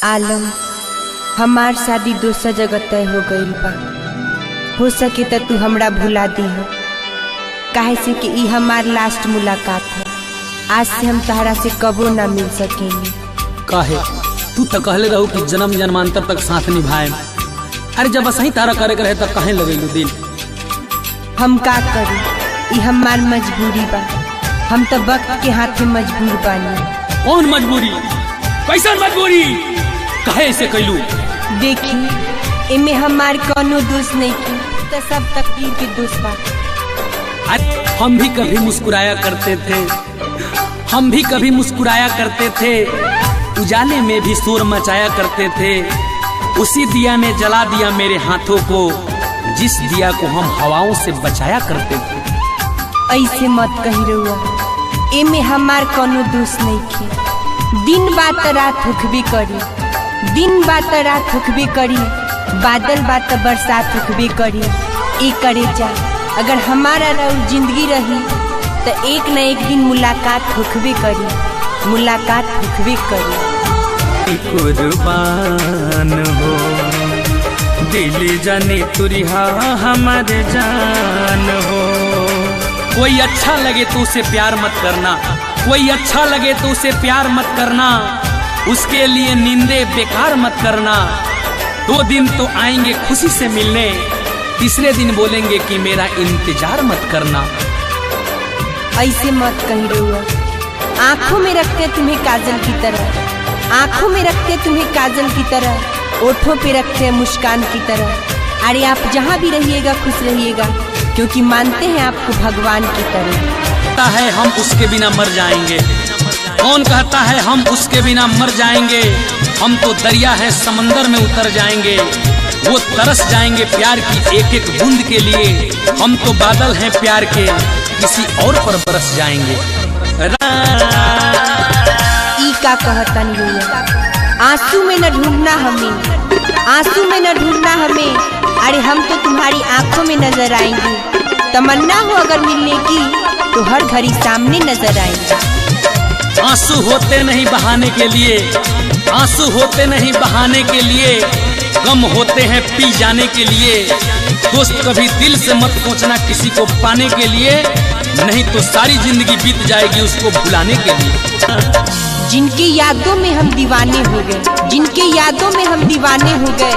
आलम, हमार शादी दूसरा जगह तय हो गईल बा। हो सके तो तू हमरा भुला दी हो, काहे से कि ई हमार लास्ट मुलाकात है। आज से हम तहरा से कबो ना मिल सकेंगे। काहे? तू तो कहले रहू कि जन्म जन्मांतर तक साथ निभाए। अरे जब सही तारा करे रहे तब काहे लगेलू दिल? हम का करी, ई हमार मजबूरी बा। हम तो वक्त के हाथ में मजबूर बानी। कौन मजबूरी? कैसन मजबूरी? काहे ऐसे कैलू? देखी, इमे हमार कोनो दोष नहीं की, तो सब तकदीर के दोष बा। अरे हम भी कभी मुस्कुराया करते थे, हम भी कभी मुस्कुराया करते थे, उजाले में भी शोर मचाया करते थे। उसी दिया ने जला दिया मेरे हाथों को, जिस दिया को हम हवाओं से बचाया करते थे। ऐसे मत कही रहुआ, एमे हमार कोनो दोष नहीं की। दिन बात रात हुकबे करी, दिन बात रात हुकबे करी, बादल बात बरसात हुकबे करी। ए करे जा, अगर हमारा रहू जिंदगी रही तो एक न एक दिन मुलाकात हुकबे करी, मुलाकात हुकबे करी। कुर्बान हो दिल जाने तुरिहा हमारे जान हो। कोई अच्छा लगे तो उसे प्यार मत करना, कोई अच्छा लगे तो उसे प्यार मत करना, उसके लिए नींदे बेकार मत करना। 2 दिन तो आएंगे खुशी से मिलने, तीसरे दिन बोलेंगे कि मेरा इंतजार मत करना। ऐसे मत कही रहुआ, आंखों में रखते तुम्हें काजल की तरह, आंखों में रखते तुम्हें काजल की तरह, ओठों पे रखते हैं मुस्कान की तरह। अरे आप जहाँ भी रहिएगा खुश रहिएगा, क्योंकि मानते हैं आपको भगवान की तरह। कहता है हम उसके बिना मर जाएंगे, कौन कहता है हम उसके बिना मर जाएंगे? हम तो दरिया है समंदर में उतर जाएंगे, वो तरस जाएंगे प्यार की एक एक बूंद के लिए। हम तो बादल हैं प्यार के, किसी और पर बरस जाएंगे। ई का कहतन हुआ, आंसू में न ढूंढना हमें, आंसू में न ढूंढना हमें। अरे हम तो तुम्हारी आंखों में नजर आएंगे। तमन्ना हो अगर मिलने की तो हर घड़ी सामने नजर आएंगे। आंसू होते नहीं बहाने के लिए, आंसू होते नहीं बहाने के लिए, गम होते हैं पी जाने के लिए। दोस्त कभी दिल से मत सोचना किसी को पाने के लिए, नहीं तो सारी जिंदगी बीत जाएगी उसको भुलाने के लिए। जिनकी यादों में हम दीवाने हो गए, जिनकी यादों में हम दीवाने हो गए,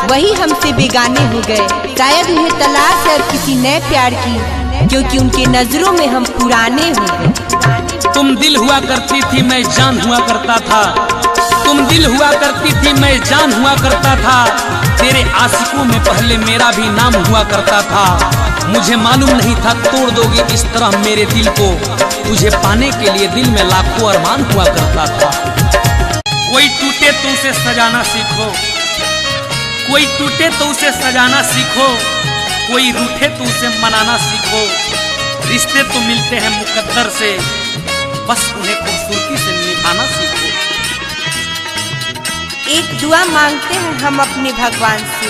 वही हमसे बेगाने हो गए। शायद उन्हें तलाश है किसी नए प्यार की, क्योंकि उनके नजरों में हम पुराने हो गए। तुम दिल हुआ करती थी मैं जान हुआ करता था, तुम दिल हुआ करती थी मैं जान हुआ करता था। तेरे आशिकों में पहले मेरा भी नाम हुआ करता था। मुझे मालूम नहीं था तोड़ दोगे इस तरह मेरे दिल को, तुझे पाने के लिए दिल में लाखों अरमान हुआ करता था। कोई टूटे तो उसे सजाना सीखो, कोई टूटे तो उसे सजाना सीखो, कोई रूठे तो उसे मनाना सीखो। रिश्ते तो मिलते हैं मुकद्दर से, बस उन्हें खूबसूरती से निभाना सीखो। एक दुआ मांगते हैं हम अपने भगवान से,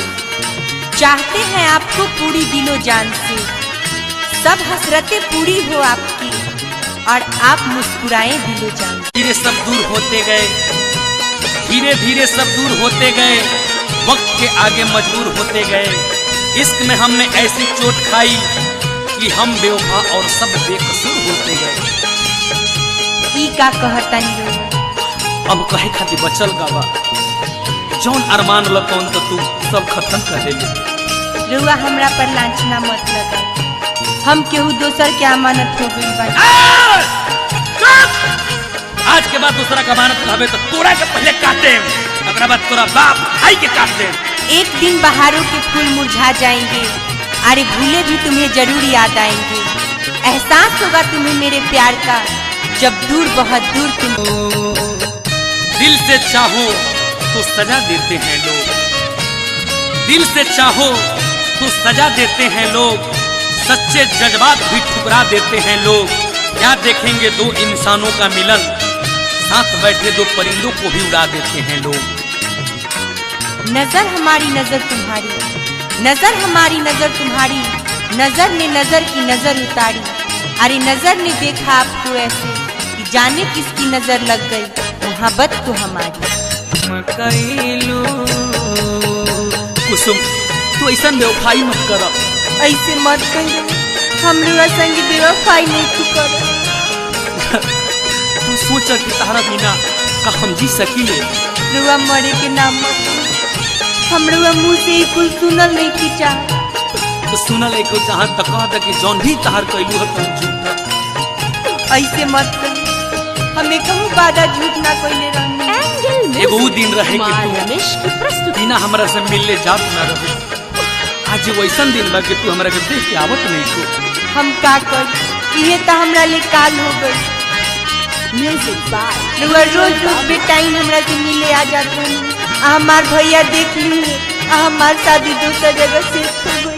चाहते हैं आपको पूरी दिलो जान से। सब हसरतें पूरी हो आपकी और आप मुस्कुराएं दिलो जान। धीरे सब दूर होते गए, धीरे धीरे सब दूर होते गए, वक्त के आगे मजबूर होते गए। इश्क में हमने ऐसी चोट खाई कि हम बेवफा और सब बेकसूर होते गए। ई का कहतनी अब कहे खातिर बचल गावा, जौन अरमान लकौन तो तू सब खत्म कर दे। रुआ हमरा पर लांछना मत लगा, हम केहू दोसर के अमानत हो गई बा। आज के बाद दूसरा का अमानत लावे तो तोरा के पहले काटे, अगर बाद तोरा बाप भाई के काट दे। एक दिन बहारों के फूल मुरझा जाएंगे, अरे भूले भी तुम्हें जरूर याद आएंगे। एहसास होगा तुम्हें मेरे प्यार का, जब दूर बहुत दूर तुम। दिल से चाहो तो सजा देते हैं लोग, दिल से चाहो तो सजा देते हैं लोग, सच्चे जज्बात भी ठुकरा देते हैं लोग। क्या देखेंगे 2 इंसानों का मिलन, साथ बैठे 2 परिंदों को भी उड़ा देते हैं लोग। नजर हमारी नजर तुम्हारी, नजर हमारी नजर तुम्हारी, नजर ने नजर की नजर उतारी। अरे नजर ने देखा आपको ऐसे कि जाने किसकी नजर लग गई, मोहब्बत तो हमारी। हम कैलू। कुसुम तू ऐसा बेवफाई मत कर। ऐसे मत कहियो, हम रुआ संग बेवफाई नहीं तू कर। तू सोच कि तारा बिना का हम जी सकीले। रुआ मरे के नाम मत, हम रुआ मुँह से ही कुछ सुनल नहीं की चाह। तो सुनल एक जहाँ तक कहा कि जौन भी तहार कैलू है तुम झूठ। ऐसे मत कहियो, हमें कहूँ वादा झूठ ना कइले रहनी। एगो उ दिन रहे कि तू बिना हमरा से मिलने जात ना रहे। आज वैसन दिन बा कि तू हमरा के देख के आवत नहीं को। हम का कर, ये तो हमरा ले काल हो गई। रुआ रोज रोज बेटाइन हमरा से मिले आ जाते हैं। हमार भैया देख ली, हमार शादी दूसरा जगह से हो गई।